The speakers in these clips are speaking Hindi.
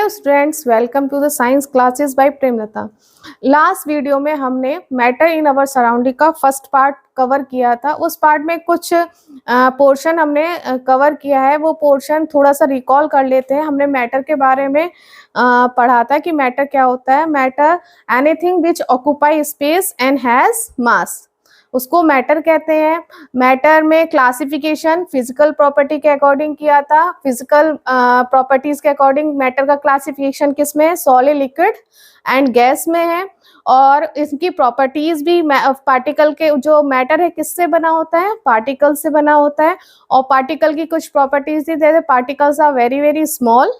Hello students, welcome to the science classes by Premlata. Last video में हमने मैटर इन अवर सराउंडिंग का फर्स्ट पार्ट कवर किया था। उस पार्ट में कुछ पोर्शन हमने कवर किया है, वो पोर्शन थोड़ा सा रिकॉल कर लेते हैं। हमने मैटर के बारे में पढ़ा था कि मैटर क्या होता है। Matter anything which occupy space and has मास, उसको मैटर कहते हैं। मैटर में क्लासिफिकेशन फिजिकल प्रॉपर्टी के अकॉर्डिंग किया था। फिजिकल प्रॉपर्टीज के अकॉर्डिंग मैटर का क्लासिफिकेशन किस में है, सॉलिड, लिक्विड एंड गैस में है। और इसकी प्रॉपर्टीज भी पार्टिकल के, जो मैटर है किससे बना होता है, पार्टिकल से बना होता है। और पार्टिकल की कुछ प्रॉपर्टीज थी, जैसे particles are very very small,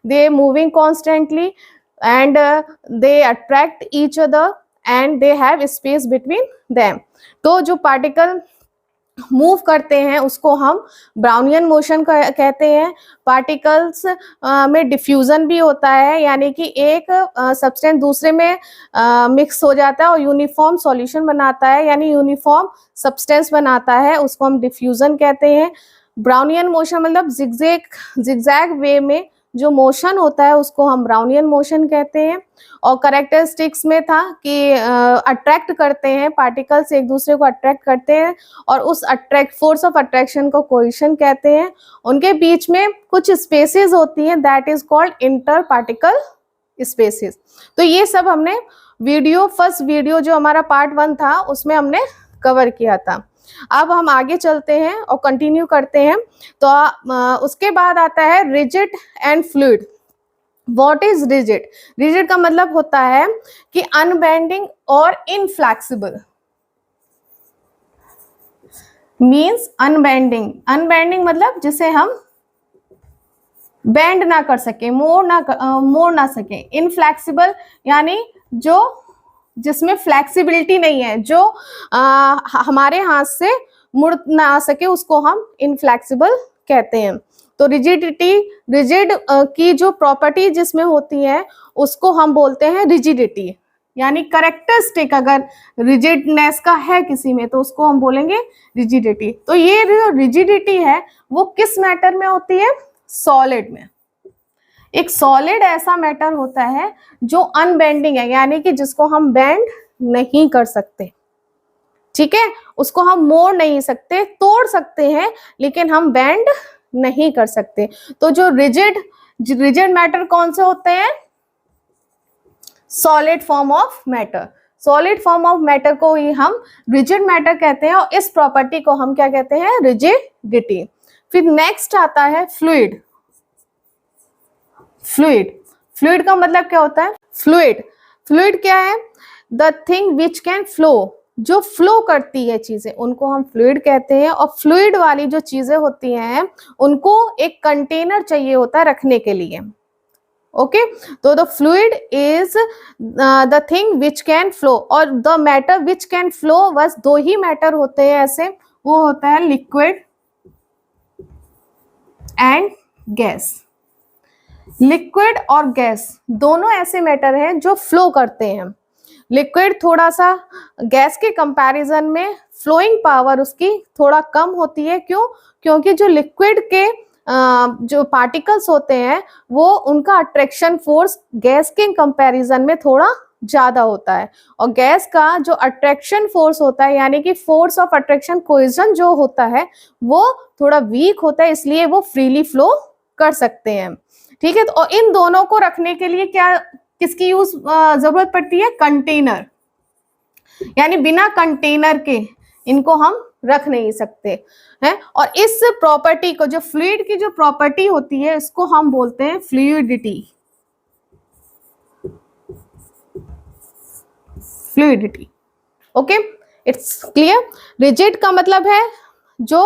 they moving constantly and they attract each other and they have space between them. तो जो पार्टिकल मूव करते हैं उसको हम ब्राउनियन मोशन कहते हैं। पार्टिकल्स में डिफ्यूजन भी होता है, यानी कि एक सब्सटेंस दूसरे में मिक्स हो जाता है और यूनिफॉर्म सॉल्यूशन बनाता है, यानी यूनिफॉर्म सब्सटेंस बनाता है, उसको हम डिफ्यूजन कहते हैं। ब्राउनियन मोशन मतलब जिगजैग वे में जो मोशन होता है उसको हम ब्राउनियन मोशन कहते हैं। और कैरेक्टरिस्टिक्स में था कि अट्रैक्ट करते हैं, पार्टिकल्स एक दूसरे को अट्रैक्ट करते हैं और उस फोर्स ऑफ अट्रैक्शन को कोहेशन कहते हैं। उनके बीच में कुछ स्पेसेस होती हैं, that is called inter particle spaces. तो ये सब हमने फर्स्ट वीडियो जो हमारा पार्ट 1 था उसमें हमने कवर किया था। अब हम आगे चलते हैं और कंटिन्यू करते हैं। तो उसके बाद आता है rigid and fluid. What is rigid? Rigid का मतलब होता है कि अनबेंडिंग और इनफ्लेक्सिबल। मीन्स अनबेंडिंग मतलब जिसे हम बेंड ना कर सके, मोड़ ना सके। इनफ्लेक्सिबल यानी जिसमें फ्लेक्सिबिलिटी नहीं है, जो हमारे हाथ से मुड़ ना आ सके, उसको हम इनफ्लेक्सिबल कहते हैं। तो रिजिड की जो प्रॉपर्टी जिसमें होती है उसको हम बोलते हैं रिजिडिटी, यानी करेक्टरिस्टिक अगर रिजिडनेस का है किसी में तो उसको हम बोलेंगे रिजिडिटी। तो ये जो रिजिडिटी है वो किस मैटर में होती है, सॉलिड में। एक सॉलिड ऐसा मैटर होता है जो अनबेंडिंग है, यानी कि जिसको हम बेंड नहीं कर सकते, ठीक है, उसको हम मोड़ नहीं सकते, तोड़ सकते हैं लेकिन हम बेंड नहीं कर सकते। तो जो रिजिड मैटर कौन से होते हैं, solid form of matter. Solid form of matter को ही हम रिजिड मैटर कहते हैं और इस प्रॉपर्टी को हम क्या कहते हैं, रिजिडिटी। फिर नेक्स्ट आता है फ्लूइड। फ्लूइड का मतलब क्या होता है, फ्लूइड क्या है, the thing which can flow, जो फ्लो करती है चीजें उनको हम फ्लूइड कहते हैं। और फ्लूइड वाली जो चीजें होती हैं उनको एक कंटेनर चाहिए होता है रखने के लिए। ओके, तो the fluid is the thing which can flow, और the matter which can flow, बस 2 ही मैटर होते हैं ऐसे, वो होता है लिक्विड एंड गैस। लिक्विड और गैस दोनों ऐसे मैटर हैं जो फ्लो करते हैं। लिक्विड थोड़ा सा गैस के कंपैरिजन में फ्लोइंग पावर उसकी थोड़ा कम होती है। क्यों? क्योंकि जो लिक्विड के जो पार्टिकल्स होते हैं वो उनका अट्रैक्शन फोर्स गैस के कंपैरिजन में थोड़ा ज्यादा होता है, और गैस का जो अट्रैक्शन फोर्स होता है, यानी कि फोर्स ऑफ अट्रैक्शन कोहेजन जो होता है वो थोड़ा वीक होता है, इसलिए वो फ्रीली फ्लो कर सकते हैं। ठीक है, तो इन दोनों को रखने के लिए किसकी जरूरत पड़ती है, कंटेनर, यानी बिना कंटेनर के इनको हम रख नहीं सकते हैं। और इस प्रॉपर्टी को, जो फ्लूइड की जो प्रॉपर्टी होती है, इसको हम बोलते हैं fluidity. Okay, it's clear. Rigid का मतलब है जो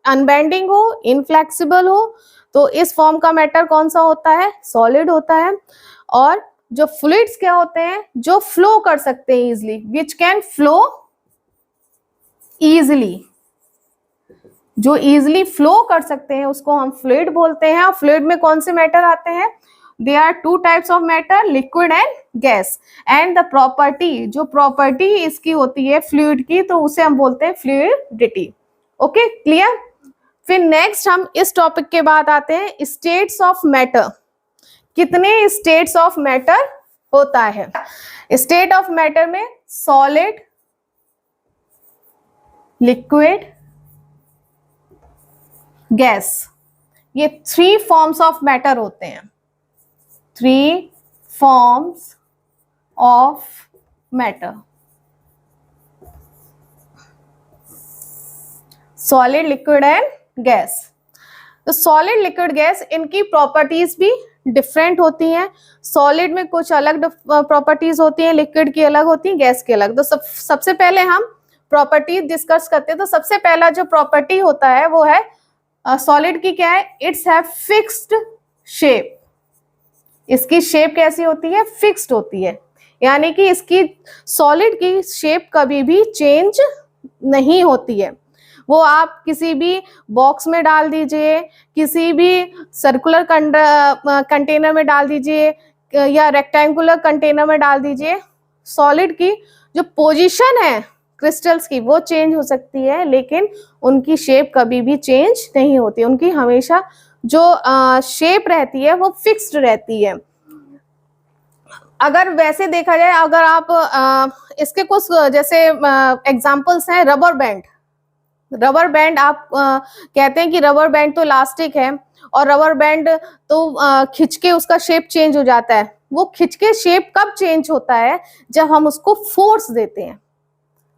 अनबेंडिंग हो, इनफ्लेक्सिबल हो, तो इस फॉर्म का मैटर कौन सा होता है, सॉलिड होता है। और जो फ्लूइड्स क्या होते हैं, जो फ्लो कर सकते हैं easily, which can flow easily, जो इजिली फ्लो कर सकते हैं उसको हम फ्लूइड बोलते हैं। और फ्लूइड में कौन से मैटर आते हैं, they are 2 types of matter, liquid and gas. And the property, जो प्रॉपर्टी इसकी होती है फ्लूइड की, तो उसे हम बोलते हैं फ्लूइडिटी। Okay, clear. फिर नेक्स्ट हम इस टॉपिक के बाद आते हैं स्टेट्स ऑफ मैटर। कितने स्टेट्स ऑफ मैटर होता है? स्टेट ऑफ मैटर में सॉलिड, लिक्विड, गैस, ये 3 फॉर्म्स ऑफ मैटर होते हैं। 3 forms of matter, solid, liquid and gas. तो सॉलिड, लिक्विड, गैस, इनकी प्रॉपर्टीज भी डिफरेंट होती हैं। सॉलिड में कुछ अलग प्रॉपर्टीज होती हैं, लिक्विड की अलग होती है, गैस की अलग। तो सबसे पहले हम प्रॉपर्टीज डिस्कस करते हैं। तो सबसे पहला जो प्रॉपर्टी होता है वो है सॉलिड की, क्या है? It's have fixed shape. इसकी शेप कैसी होती है? फिक्स्ड होती है, यानी कि इसकी सॉलिड की शेप कभी भी चेंज नहीं होती है। वो आप किसी भी बॉक्स में डाल दीजिए, किसी भी सर्कुलर कंटेनर में डाल दीजिए या रेक्टेंगुलर कंटेनर में डाल दीजिए, सॉलिड की जो पोजीशन है क्रिस्टल्स की वो चेंज हो सकती है, लेकिन उनकी शेप कभी भी चेंज नहीं होती। उनकी हमेशा जो शेप रहती है वो फिक्स्ड रहती है। अगर वैसे देखा जाए, अगर आप इसके कुछ जैसे एग्जांपल्स हैं, रबर बैंड। रबर बैंड आप कहते हैं कि रबर बैंड तो इलास्टिक है और रबर बैंड तो खिंच के उसका शेप चेंज हो जाता है। वो खिंच के शेप कब चेंज होता है? जब हम उसको फोर्स देते हैं,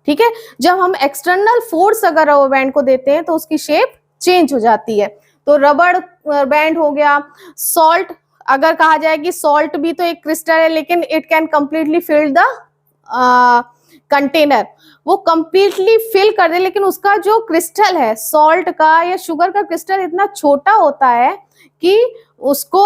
ठीक है? जब हम एक्सटर्नल फोर्स अगर रबर बैंड को देते हैं तो उसकी शेप चेंज हो जाती है। तो रबर बैंड हो गया। सॉल्ट, अगर कहा जाए कि सॉल्ट भी तो एक क्रिस्टल है, लेकिन it can completely fill the container, वो कंप्लीटली फिल कर दे, लेकिन उसका जो क्रिस्टल है सॉल्ट का या शुगर का क्रिस्टल इतना छोटा होता है कि उसको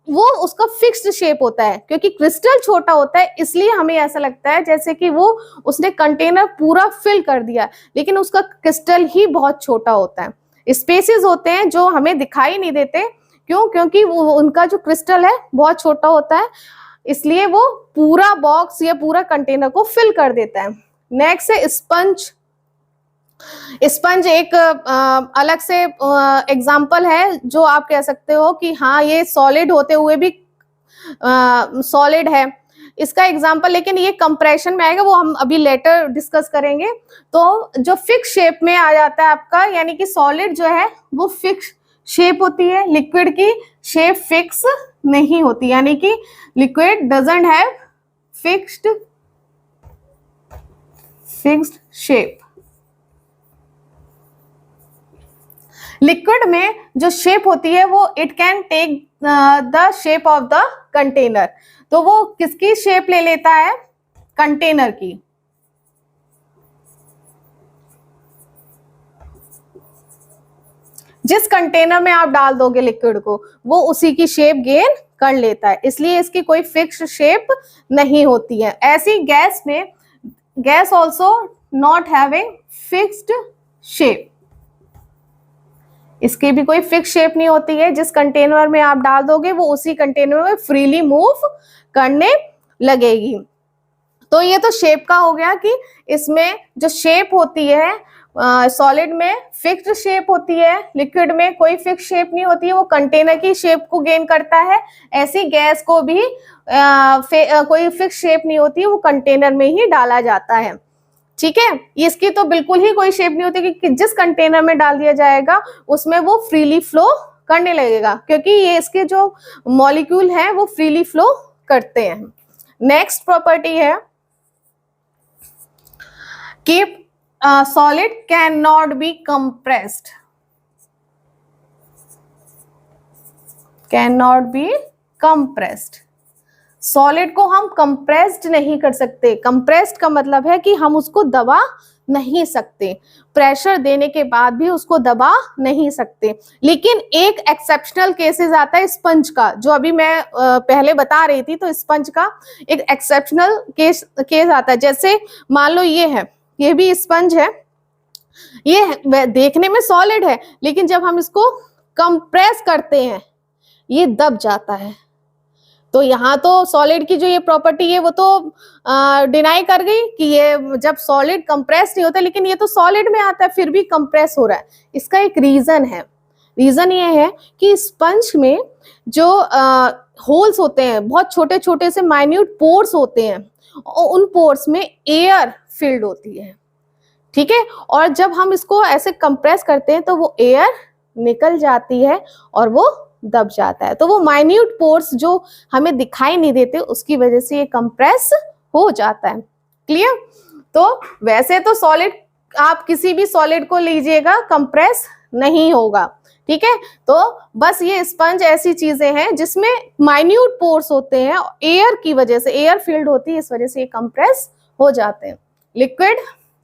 वो उसका फिक्स्ड शेप होता है। क्योंकि क्रिस्टल छोटा होता है इसलिए हमें ऐसा लगता है जैसे कि वो उसने कंटेनर पूरा फिल कर दिया, लेकिन उसका क्रिस्टल ही बहुत छोटा होता है। स्पेसेस होते हैं जो हमें दिखाई नहीं देते, क्यों? क्योंकि वो उनका जो क्रिस्टल है बहुत छोटा होता है, इसलिए वो पूरा बॉक्स या पूरा कंटेनर को फिल कर देता है। नेक्स्ट है स्पंज। स्पंज एक अलग से एग्जाम्पल है जो आप कह सकते हो कि हाँ ये सॉलिड होते हुए भी सॉलिड है। इसका एग्जाम्पल, लेकिन ये कंप्रेशन में आएगा, वो हम अभी लेटर डिस्कस करेंगे। तो जो फिक्स शेप में आ जाता है आपका, यानी कि सॉलिड जो है वो फिक्स शेप होती है, लिक्विड की शेप फिक्स नहीं होती, यानी कि liquid doesn't have fixed shape. Liquid में जो शेप होती है वो it can take the shape of the container. तो वो किसकी शेप ले लेता है? कंटेनर की। जिस कंटेनर में आप डाल दोगे लिक्विड को, वो उसी की शेप गेन कर लेता है, इसलिए इसकी कोई फिक्स्ड शेप नहीं होती है। ऐसी गैस में, gas also not having fixed shape, इसकी भी कोई फिक्स शेप नहीं होती है। जिस कंटेनर में आप डाल दोगे वो उसी कंटेनर में फ्रीली मूव करने लगेगी। तो ये तो शेप का हो गया कि इसमें जो शेप होती है सॉलिड में फिक्स्ड शेप होती है, लिक्विड में कोई फिक्स शेप नहीं होती है, वो कंटेनर की शेप को गेन करता है। ऐसी गैस को भी कोई फिक्स शेप नहीं होती है, वो कंटेनर में ही डाला जाता है। ठीक है, इसकी तो बिल्कुल ही कोई शेप नहीं होती कि जिस कंटेनर में डाल दिया जाएगा उसमें वो फ्रीली फ्लो करने लगेगा, क्योंकि ये इसके जो मॉलिक्यूल हैं वो फ्रीली फ्लो करते हैं। नेक्स्ट प्रॉपर्टी है कि solid can not B compressed, can not B compressed. Solid को हम कंप्रेस्ड नहीं कर सकते। कंप्रेस्ड का मतलब है कि हम उसको दबा नहीं सकते, प्रेशर देने के बाद भी उसको दबा नहीं सकते। लेकिन एक एक्सेप्शनल केसेस आता है स्पंज का, जो अभी मैं पहले बता रही थी। तो स्पंज का एक एक्सेप्शनल केस आता है। जैसे मान लो ये है, ये भी स्पंज है, ये देखने में सॉलिड है, लेकिन जब हम इसको कंप्रेस करते हैं ये दब जाता है। तो यहाँ तो सॉलिड की जो ये प्रॉपर्टी है वो तो डिनाई कर गई कि ये जब सॉलिड कंप्रेस नहीं होता, लेकिन ये तो सॉलिड में आता है फिर भी कंप्रेस हो रहा है। इसका एक रीजन है, रीजन ये है कि स्पंज में जो होल्स होते हैं, बहुत छोटे छोटे से माइन्यूट पोर्स होते हैं, और उन पोर्स में एयर फिल्ड होती है, ठीक है। और जब हम इसको ऐसे कंप्रेस करते हैं तो वो एयर निकल जाती है और वो दब जाता है। तो वो माइन्यूट पोर्स जो हमें दिखाई नहीं देते, उसकी वजह से ये कंप्रेस हो जाता है। क्लियर? तो वैसे तो सॉलिड, आप किसी भी सॉलिड को लीजिएगा, कंप्रेस नहीं होगा, ठीक है। तो बस ये स्पंज ऐसी चीजें हैं जिसमें माइन्यूट पोर्स होते हैं, एयर की वजह से, एयर फील्ड होती है, इस वजह से ये कंप्रेस हो जाते हैं।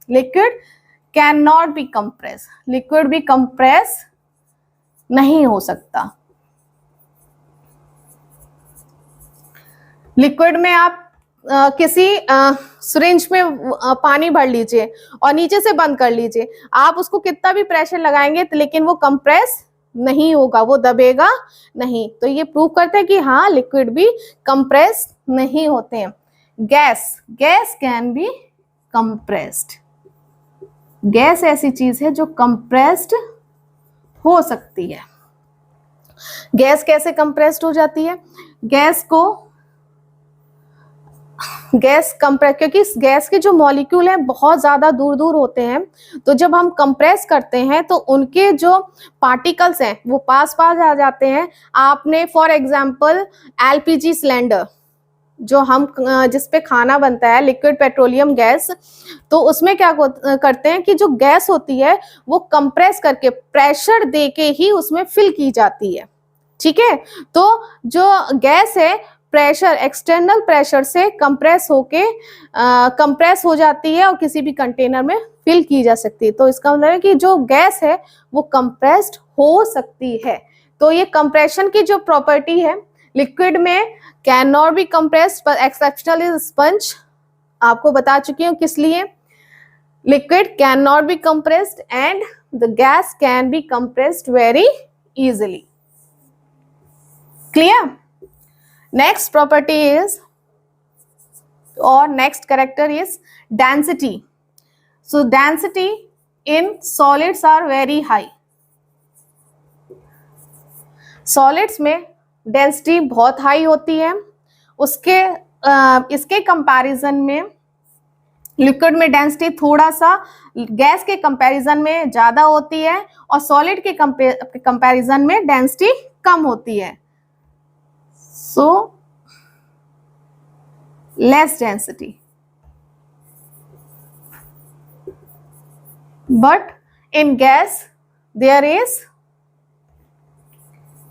Liquid can not B compress, liquid भी कंप्रेस नहीं हो सकता। लिक्विड में आप किसी सिरिंज में पानी भर लीजिए और नीचे से बंद कर लीजिए, आप उसको कितना भी प्रेशर लगाएंगे लेकिन वो कंप्रेस नहीं होगा, वो दबेगा नहीं। तो ये प्रूव करते हैं कि हाँ, लिक्विड भी कंप्रेस नहीं होते हैं। Gas can be compressed, gas ऐसी चीज है जो कंप्रेस्ड हो सकती है। गैस कैसे कंप्रेस्ड हो जाती है? क्योंकि गैस के जो मॉलिक्यूल हैं बहुत ज्यादा दूर दूर होते हैं, तो जब हम कंप्रेस करते हैं तो उनके जो पार्टिकल्स हैं वो पास पास आ जाते हैं। आपने फॉर एग्जांपल एलपीजी सिलेंडर, जो हम जिस पे खाना बनता है, लिक्विड पेट्रोलियम गैस, तो उसमें क्या करते हैं कि जो गैस होती है वो कंप्रेस करके प्रेशर दे के ही उसमें फिल की जाती है, ठीक है। तो जो गैस है प्रेशर, एक्सटर्नल प्रेशर से कंप्रेस हो जाती है और किसी भी कंटेनर में फिल की जा सकती है। तो इसका मतलब है कि जो गैस है वो कंप्रेस्ड हो सकती है। तो ये कंप्रेशन की जो प्रॉपर्टी है, लिक्विड में कैन नॉट बी कंप्रेस्ड पर एक्सेप्शनल इज स्पंज, आपको बता चुकी हूँ किस लिए। Liquid can not B compressed and the gas can be compressed very easily. Clear? Next property is, or next character is density. So density in solids are very high. Solids में density बहुत हाई होती है, इसके कंपैरिजन में लिक्विड में डेंसिटी थोड़ा सा गैस के कंपैरिजन में ज्यादा होती है, और सॉलिड के कंपैरिजन में डेंसिटी कम होती है। So less density, but in gas there is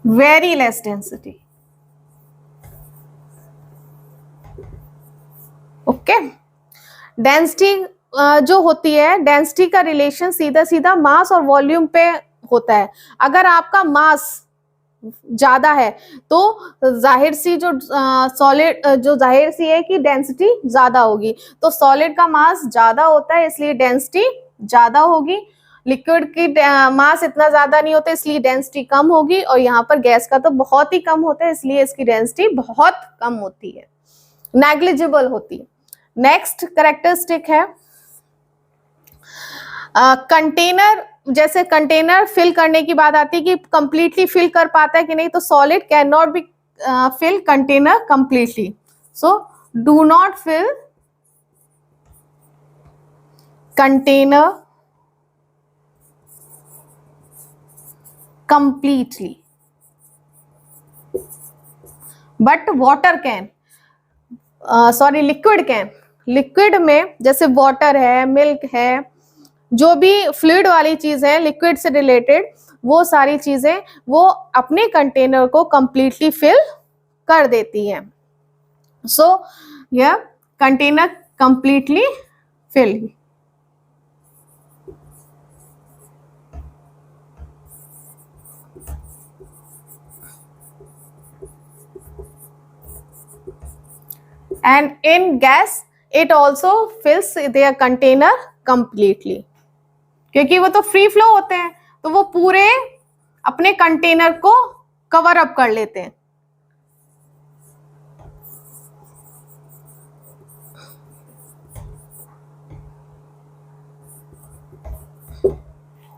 very less density. Okay, density जो होती है, डेंसिटी का रिलेशन सीधा सीधा मास और वॉल्यूम पे होता है। अगर आपका मास ज्यादा है तो जाहिर सी जाहिर सी है कि डेंसिटी ज्यादा होगी। तो सॉलिड का मास ज्यादा होता है इसलिए डेंसिटी ज्यादा होगी, लिक्विड की मास इतना ज्यादा नहीं होता इसलिए डेंसिटी कम होगी, और यहाँ पर गैस का तो बहुत ही कम होता है इसलिए इसकी डेंसिटी बहुत कम होती है, नेग्लिजिबल होती है। नेक्स्ट कैरेक्टरिस्टिक है कंटेनर। जैसे कंटेनर फिल करने की बात आती है कि कंप्लीटली फिल कर पाता है कि नहीं, तो solid can not be fill container completely. So do not fill container completely, but water can, liquid can. Liquid में जैसे वाटर है, मिल्क है, जो भी फ्लूइड वाली चीज है लिक्विड से रिलेटेड, वो सारी चीजें वो अपने कंटेनर को कंप्लीटली फिल कर देती हैं। सो यह container completely fill. And in gas it also fills their container completely, क्योंकि वो तो फ्री फ्लो होते हैं तो वो पूरे अपने कंटेनर को कवर अप कर लेते हैं।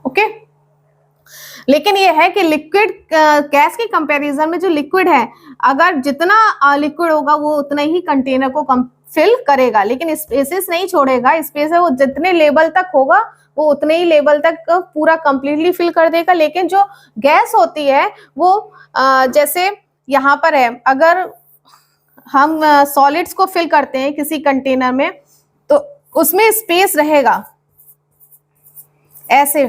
ओके, लेकिन ये है कि लिक्विड गैस के कंपैरिजन में जो लिक्विड है, अगर जितना लिक्विड होगा वो उतना ही कंटेनर को फिल करेगा, लेकिन स्पेसेस नहीं छोड़ेगा। स्पेस है वो जितने लेवल तक होगा वो उतने ही लेवल तक पूरा कंप्लीटली फिल कर देगा। लेकिन जो गैस होती है वो जैसे यहाँ पर है, अगर हम सॉलिड्स को फिल करते हैं किसी कंटेनर में तो उसमें स्पेस रहेगा ऐसे,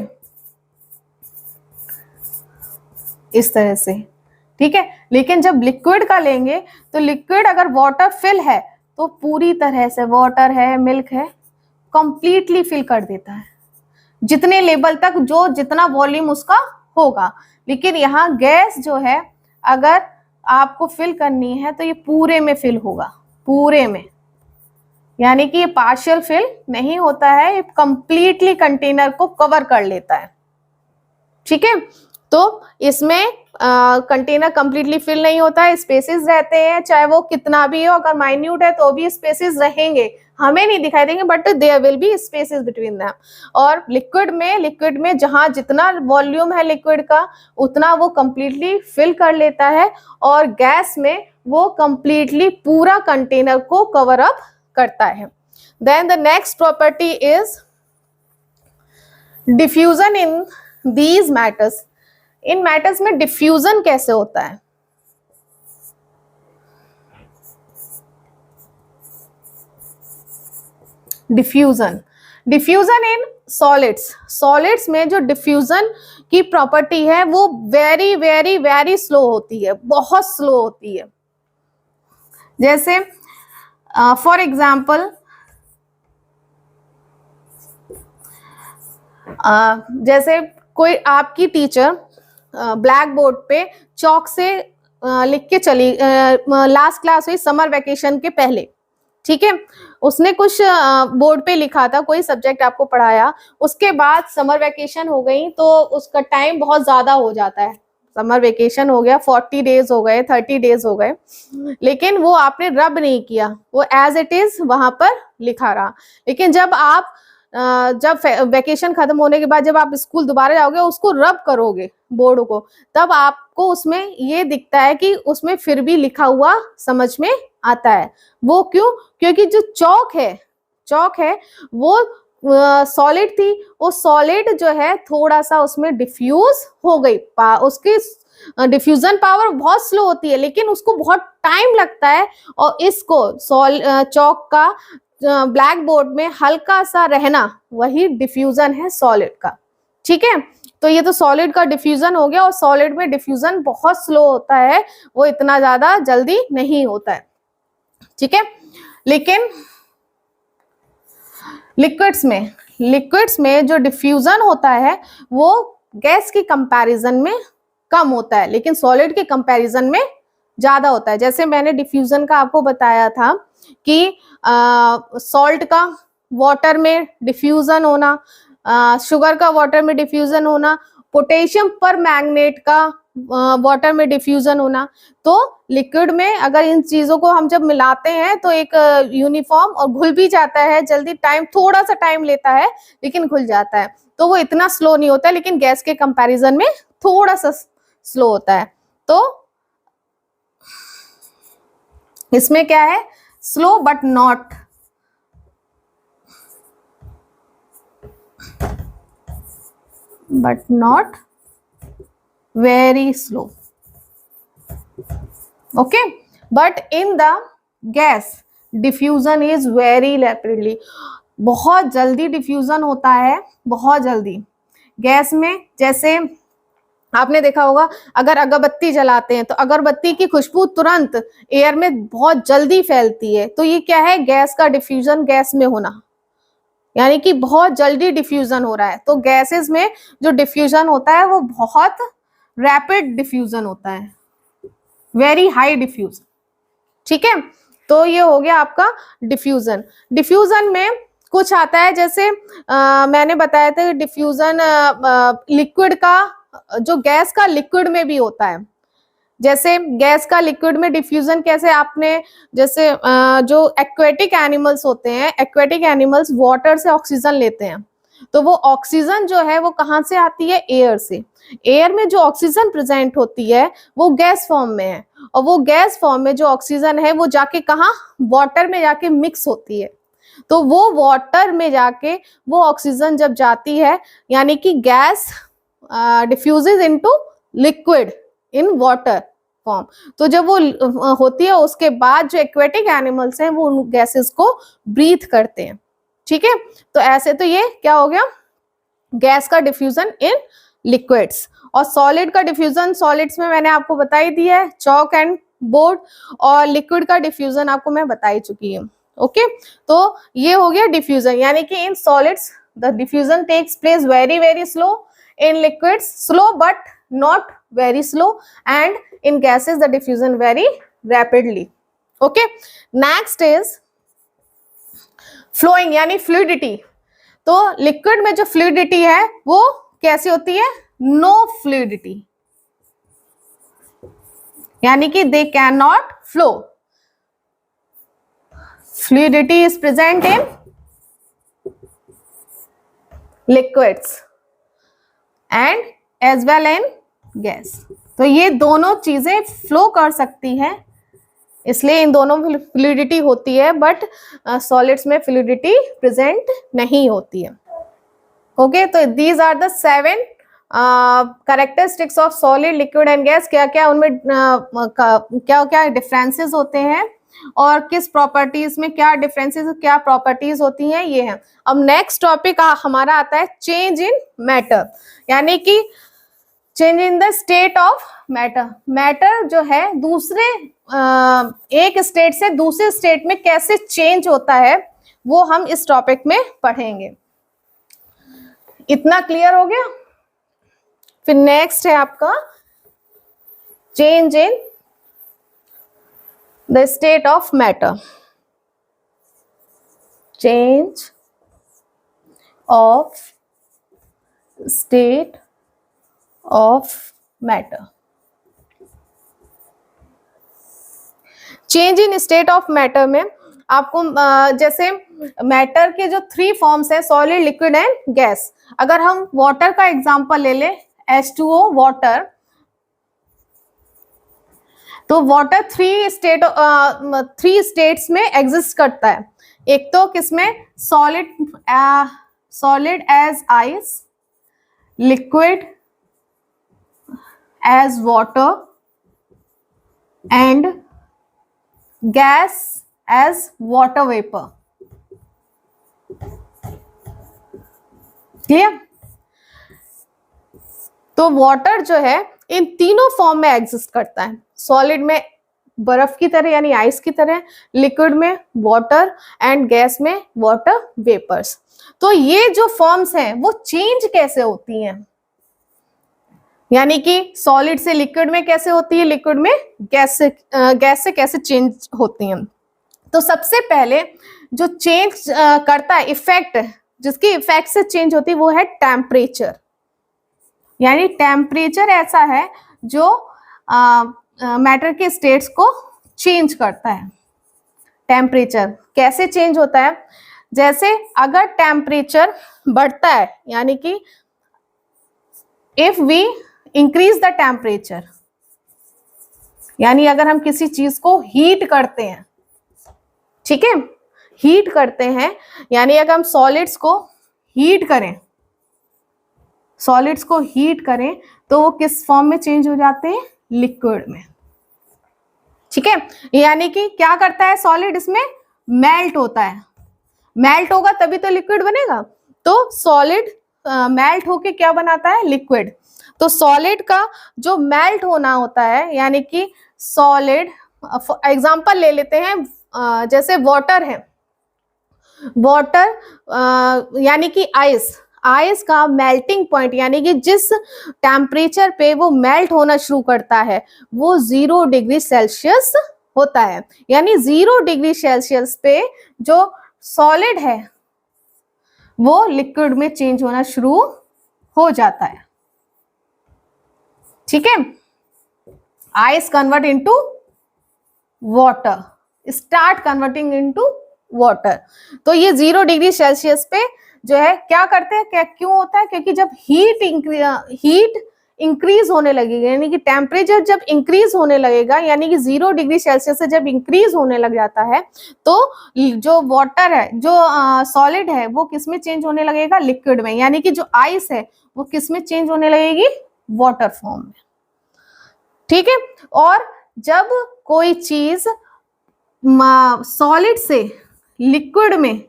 इस तरह से, ठीक है। लेकिन जब लिक्विड का लेंगे तो लिक्विड अगर वाटर फिल है तो पूरी तरह से, वाटर है, मिल्क है, कंप्लीटली फिल कर देता है जितने लेवल तक, जो जितना वॉल्यूम उसका होगा। लेकिन यहाँ गैस जो है अगर आपको फिल करनी है तो ये पूरे में फिल होगा, पूरे में, यानी कि ये पार्शियल फिल नहीं होता है, ये कंप्लीटली कंटेनर को कवर कर लेता है, ठीक है। तो इसमें कंटेनर कंप्लीटली फिल नहीं होता है, स्पेसेस रहते हैं, चाहे वो कितना भी हो, अगर माइन्यूट है तो भी स्पेसेस रहेंगे, हमें नहीं दिखाई देंगे but there will be spaces between them. और लिक्विड में जहां जितना वॉल्यूम है लिक्विड का उतना वो कंप्लीटली फिल कर लेता है, और गैस में वो कंप्लीटली पूरा कंटेनर को कवर अप करता है। Then the next property is diffusion in these matters. इन मैटर्स में डिफ्यूजन कैसे होता है? डिफ्यूजन इन सॉलिड्स में जो डिफ्यूजन की प्रॉपर्टी है वो वेरी वेरी वेरी स्लो होती है, बहुत स्लो होती है। जैसे फॉर एग्जाम्पल जैसे कोई आपकी टीचर ब्लैक बोर्ड पे चौक से लिख के चली, लास्ट क्लास हुई समर वेकेशन के पहले, ठीक है, उसने कुछ बोर्ड पे लिखा था, कोई सब्जेक्ट आपको पढ़ाया, उसके बाद समर वेकेशन हो गई तो उसका टाइम बहुत ज्यादा हो जाता है, समर वेकेशन हो गया, 40 डेज हो गए, 30 डेज हो गए, लेकिन वो आपने रब नहीं किया, वो एज इट इज वहां पर लिखा रहा। लेकिन जब आप जब वेकेशन खत्म होने के बाद जब आप स्कूल दोबारा जाओगे, उसको रब करोगे बोर्ड को, तब आपको उसमें ये दिखता है कि उसमें फिर भी लिखा हुआ समझ में आता है। वो क्यों? क्योंकि जो चौक है वो सॉलिड थी, वो सॉलिड जो है थोड़ा सा उसमें डिफ्यूज हो गई, उसकी डिफ्यूजन पावर बहुत स्लो होती है, लेकिन उसको बहुत टाइम लगता है, और इसको चौक का ब्लैक बोर्ड में हल्का सा रहना वही डिफ्यूजन है सॉलिड का, ठीक है। तो ये तो सॉलिड का डिफ्यूजन हो गया, और सॉलिड में डिफ्यूजन बहुत स्लो होता है, वो इतना ज्यादा जल्दी नहीं होता है, ठीक है। लेकिन लिक्विड्स में जो डिफ्यूजन होता है वो गैस के कंपैरिजन में कम होता है, लेकिन सॉलिड के कंपैरिजन में ज्यादा होता है। जैसे मैंने डिफ्यूजन का आपको बताया था कि सॉल्ट का वाटर में डिफ्यूजन होना, शुगर का वाटर में डिफ्यूजन होना, पोटेशियम पर मैग्नेट का वाटर में डिफ्यूजन होना। तो लिक्विड में अगर इन चीजों को हम जब मिलाते हैं तो एक यूनिफॉर्म और घुल भी जाता है जल्दी, थोड़ा सा टाइम लेता है लेकिन घुल जाता है, तो वो इतना स्लो नहीं होता है, लेकिन गैस के कंपैरिजन में थोड़ा सा स्लो होता है। तो इसमें क्या है? Slow but not very slow, okay, but in the gas diffusion is very rapidly, बहुत जल्दी डिफ्यूजन होता है, बहुत जल्दी गैस में। जैसे आपने देखा होगा अगर अगरबत्ती जलाते हैं तो अगरबत्ती की खुशबू तुरंत एयर में बहुत जल्दी फैलती है, तो ये क्या है? गैस का डिफ्यूजन, गैस में होना, यानी कि बहुत जल्दी डिफ्यूजन हो रहा है। तो गैसेस में जो डिफ्यूजन होता है वो बहुत रैपिड डिफ्यूजन होता है, वेरी हाई डिफ्यूजन, ठीक है। तो ये हो गया आपका डिफ्यूजन में कुछ आता है, जैसे मैंने बताया था डिफ्यूजन लिक्विड का, जो गैस का लिक्विड में भी होता है। जैसे गैस का लिक्विड में डिफ्यूजन कैसे, आपने जैसे जो एक्वेटिक एनिमल्स होते हैं, एक्वेटिक एनिमल्स वाटर से ऑक्सीजन लेते हैं, तो वो ऑक्सीजन जो है वो कहाँ से आती है? एयर से। एयर में जो ऑक्सीजन प्रेजेंट होती है वो गैस फॉर्म में है, और वो गैस फॉर्म में जो ऑक्सीजन है वो जाके कहाँ? वाटर में जाके मिक्स होती है। तो वो वाटर में जाके वो ऑक्सीजन जब जाती है, यानी कि gas diffuses into liquid in water form. तो जब वो होती है उसके बाद जो एक्वेटिक एनिमल्स हैं वो उन गैसेस को ब्रीथ करते हैं। ठीक है, तो ऐसे तो ये क्या हो गया? गैस का डिफ्यूजन इन लिक्विड्स। और सॉलिड का डिफ्यूजन सॉलिड्स में मैंने आपको बता ही दिया है, चॉक एंड बोर्ड। और लिक्विड का डिफ्यूजन आपको मैं बता ही चुकी हूँ। ओके, तो ये हो गया डिफ्यूजन, यानी कि in solids the diffusion takes place very very slow, in liquids slow but not very slow, and in gases the diffusion very rapidly. Okay, next is flowing यानी fluidity। तो liquid में जो fluidity है वो कैसी होती है? no fluidity, यानी कि they cannot flow। fluidity is present in liquids and as well in gas. तो ये दोनों चीजें फ्लो कर सकती हैं, इसलिए इन दोनों में फ्लूइडिटी होती है, बट सॉलिड्स में फ्लूइडिटी प्रेजेंट नहीं होती है। ओके, तो these are the 7 characteristics of solid, liquid and gas. क्या क्या उनमें क्या क्या डिफरेंसेस होते हैं और किस प्रॉपर्टीज में क्या डिफरेंसेस, क्या प्रॉपर्टीज होती हैं, ये है। अब नेक्स्ट टॉपिक हमारा आता है चेंज इन मैटर, यानी कि change in the state of matter. Matter जो है दूसरे एक स्टेट से दूसरे स्टेट में कैसे चेंज होता है वो हम इस टॉपिक में पढ़ेंगे। इतना क्लियर हो गया? फिर नेक्स्ट है आपका change in the state of matter, change of state of matter। Change in state of matter में आपको जैसे मैटर के जो 3 फॉर्म्स है, सॉलिड, लिक्विड एंड गैस। अगर हम वाटर का एग्जांपल ले लें, H2O वाटर, तो वाटर 3 स्टेट्स में एग्जिस्ट करता है। एक तो किसमें? Solid as ice, liquid as water and gas as water vapour. Clear? तो वाटर जो है इन तीनों फॉर्म में एग्जिस्ट करता है, सॉलिड में बर्फ की तरह यानी आइस की तरह, लिक्विड में वाटर एंड गैस में वाटर वेपर्स। तो ये जो फॉर्म्स हैं वो चेंज कैसे होती हैं, यानी कि सॉलिड से लिक्विड में कैसे होती है, लिक्विड में गैस से कैसे चेंज होती हैं। तो सबसे पहले जो चेंज करता है इफेक्ट, जिसकी इफेक्ट से चेंज होती है वो है टेम्परेचर। यानी टेम्परेचर ऐसा है जो मैटर के स्टेट्स को चेंज करता है। टेम्परेचर कैसे चेंज होता है? जैसे अगर टेम्परेचर बढ़ता है, यानी कि if we increase the temperature, यानी अगर हम किसी चीज को हीट करते हैं, ठीक है, हीट करते हैं, यानी अगर हम सॉलिड्स को हीट करें, सॉलिड्स को हीट करें तो वो किस फॉर्म में चेंज हो जाते हैं? लिक्विड में। ठीक है, यानी कि क्या करता है सॉलिड? इसमें मेल्ट होता है, मेल्ट होगा तभी तो लिक्विड बनेगा। तो सॉलिड मेल्ट होके क्या बनाता है? लिक्विड। तो सॉलिड का जो मेल्ट होना होता है, यानी कि सॉलिड, एग्जांपल ले लेते हैं, जैसे वाटर है, वाटर यानी कि आइस, आइस का मेल्टिंग पॉइंट यानी कि जिस टेम्परेचर पे वो मेल्ट होना शुरू करता है वो 0 डिग्री सेल्सियस होता है। यानी 0 डिग्री सेल्सियस पे जो सॉलिड है वो लिक्विड में चेंज होना शुरू हो जाता है। ठीक है, ice convert into water, start converting into water. तो ये 0 डिग्री सेल्सियस पे जो है क्या करते हैं, क्या क्यों होता है, क्योंकि जब हीट इंक्रीज होने लगेगी, यानी कि टेम्परेचर जब इंक्रीज होने लगेगा, यानी कि 0 डिग्री सेल्सियस से जब इंक्रीज होने लग जाता है, तो जो वाटर है, जो सॉलिड है, वो किस में चेंज होने लगेगा, लिक्विड में। यानी कि जो आइस है वो किस में चेंज होने लगेगी, वाटर फॉर्म में। ठीक है। और जब कोई चीज सॉलिड से लिक्विड में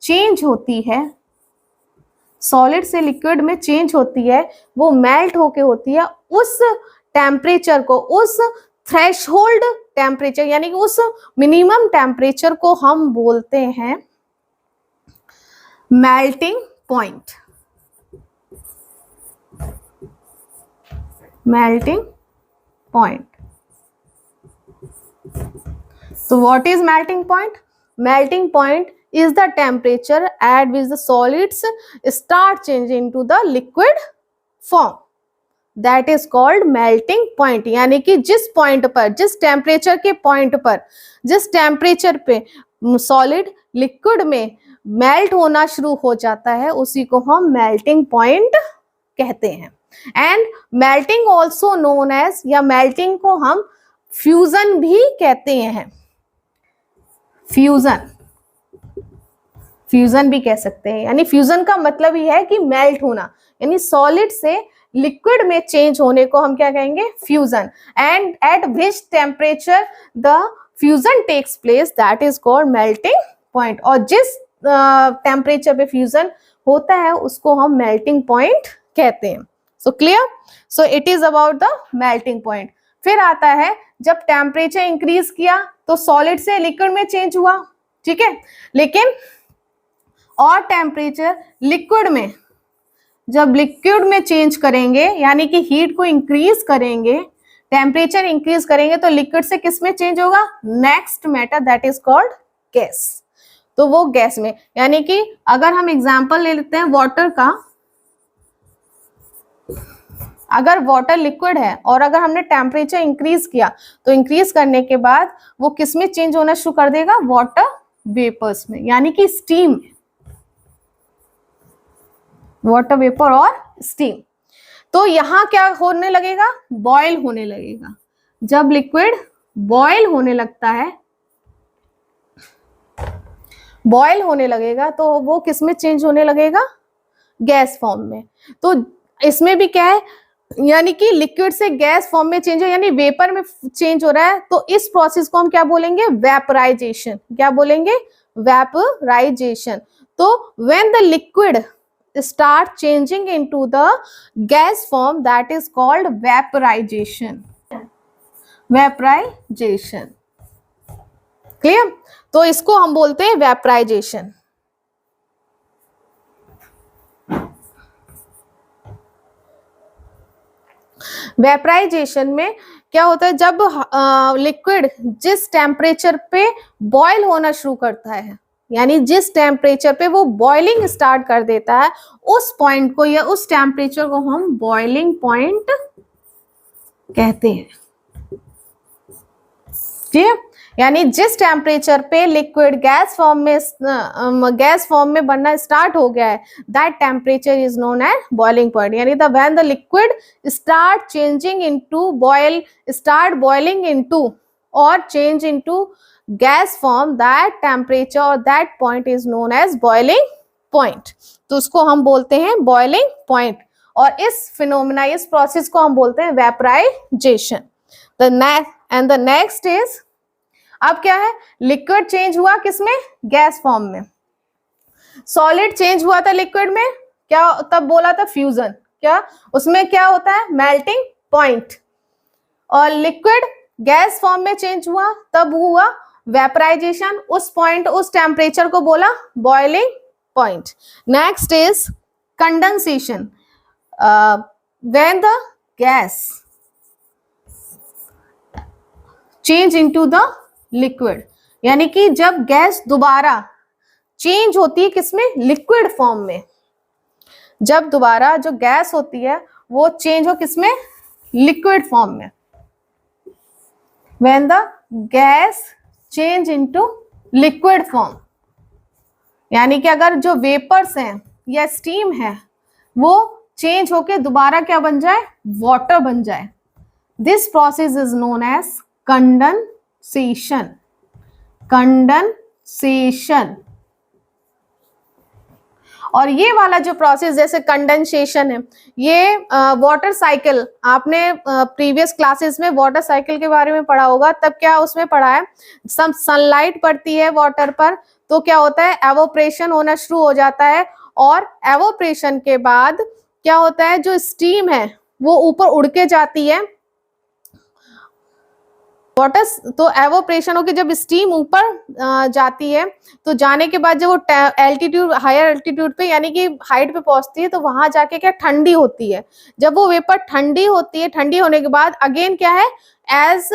चेंज होती है, सॉलिड से लिक्विड में चेंज होती है, वो मेल्ट होके होती है, उस टेम्परेचर को, उस थ्रेशहोल्ड टेम्परेचर यानी कि उस मिनिमम टेम्परेचर को हम बोलते हैं melting point. Melting point. So what is melting point? Melting point is the temperature at which the solids start changing into the liquid form. That is called melting point. यानी कि जिस पॉइंट पर, जिस टेम्परेचर के पॉइंट पर, जिस टेम्परेचर पे सॉलिड लिक्विड में मेल्ट होना शुरू हो जाता है, उसी को हम मेल्टिंग पॉइंट कहते हैं। And melting also known as, या मेल्टिंग को हम फ्यूजन भी कहते हैं। फ्यूजन, फ्यूजन भी कह सकते हैं। यानी फ्यूजन का मतलब ही है कि मेल्ट होना, यानी सॉलिड से लिक्विड में चेंज होने को हम क्या कहेंगे, fusion. And at which temperature the fusion takes place, that is called melting point. और जिस टेम्परेचर पे फ्यूजन होता है उसको हम मेल्टिंग पॉइंट कहते हैं। So clear? So it is about the melting point. फिर आता है जब टेम्परेचर इंक्रीज किया तो सॉलिड से लिक्विड में चेंज हुआ, ठीक है। लेकिन और टेम्परेचर लिक्विड में, जब लिक्विड में चेंज करेंगे, यानी कि हीट को इंक्रीज करेंगे, टेम्परेचर इंक्रीज करेंगे, तो लिक्विड से किस में चेंज होगा, next matter, that is called gas. तो वो गैस में, यानी कि अगर हम एग्जांपल ले लेते हैं वाटर का, अगर वाटर लिक्विड है और अगर हमने टेम्परेचर इंक्रीज किया, तो इंक्रीज करने के बाद वो किस में चेंज होना शुरू कर देगा, वाटर वेपर्स में, यानी कि स्टीम, वाटर वेपर और स्टीम। तो यहां क्या होने लगेगा, बॉयल होने लगेगा। जब लिक्विड बॉयल होने लगता है, बॉयल होने लगेगा, तो वो किस में चेंज होने लगेगा, गैस फॉर्म में। तो इसमें भी क्या है, यानी कि लिक्विड से गैस फॉर्म में चेंज हो, यानी वेपर में चेंज हो रहा है, तो इस प्रोसेस को हम क्या बोलेंगे, वेपराइजेशन। क्या बोलेंगे, वेपराइजेशन। तो when the liquid start changing into the gas form, that is called vaporisation. Vaporisation, clear? तो इसको हम बोलते हैं वेपराइजेशन। वेपराइजेशन में क्या होता है, जब लिक्विड जिस टेम्परेचर पे बॉयल होना शुरू करता है, यानी जिस टेम्परेचर पे वो बॉइलिंग स्टार्ट कर देता है, उस पॉइंट को या उस टेम्परेचर को हम बॉइलिंग पॉइंट कहते हैं। ठीक है। यानी जिस टेम्परेचर पे लिक्विड गैस फॉर्म में बनना स्टार्ट हो गया है, that temperature is known as boiling point. यानी the when the liquid start changing into boil, start boiling into और change into gas form, that temperature और that point is known as boiling point. तो उसको हम बोलते हैं बॉइलिंग पॉइंट। और इस फिनोमेना, इस प्रोसेस को हम बोलते हैं वेपराइजेशन। द नेक्स्ट इज, अब क्या है, लिक्विड चेंज हुआ किसमें, गैस फॉर्म में। सॉलिड चेंज हुआ था लिक्विड में, क्या तब बोला था, फ्यूजन। क्या उसमें क्या होता है, मेल्टिंग पॉइंट। और लिक्विड गैस फॉर्म में चेंज हुआ, तब हुआ वेपराइजेशन। उस पॉइंट, उस टेम्परेचर को बोला boiling point. Next is condensation, when the gas change into the liquid, यानी कि जब गैस दोबारा चेंज होती है किसमें, लिक्विड फॉर्म में। जब दोबारा जो गैस होती है वो चेंज हो किसमें, लिक्विड फॉर्म में। When the gas change into liquid form, यानी कि अगर जो वेपर्स हैं या स्टीम है वो चेंज होके दोबारा क्या बन जाए, वाटर बन जाए, this process is known as condensation. Condensation. और ये वाला जो प्रोसेस जैसे कंडेंसेशन है, ये वाटर साइकिल, आपने प्रीवियस क्लासेस में वाटर साइकिल के बारे में पढ़ा होगा, तब क्या उसमें पढ़ा है, सब सनलाइट पड़ती है वाटर पर तो क्या होता है, एवोपरेशन होना शुरू हो जाता है, और एवोपरेशन के बाद क्या होता है, जो स्टीम है वो ऊपर उड़ के जाती है वाटर, तो एवोपरेशन होकर जब स्टीम ऊपर जाती है तो जाने के बाद जब वो एल्टीट्यूड, हायर एल्टीट्यूड पे यानी कि हाइट पे पहुंचती है तो वहां जाके क्या ठंडी होती है। जब वो वेपर ठंडी होती है, ठंडी होने के बाद अगेन क्या है, एज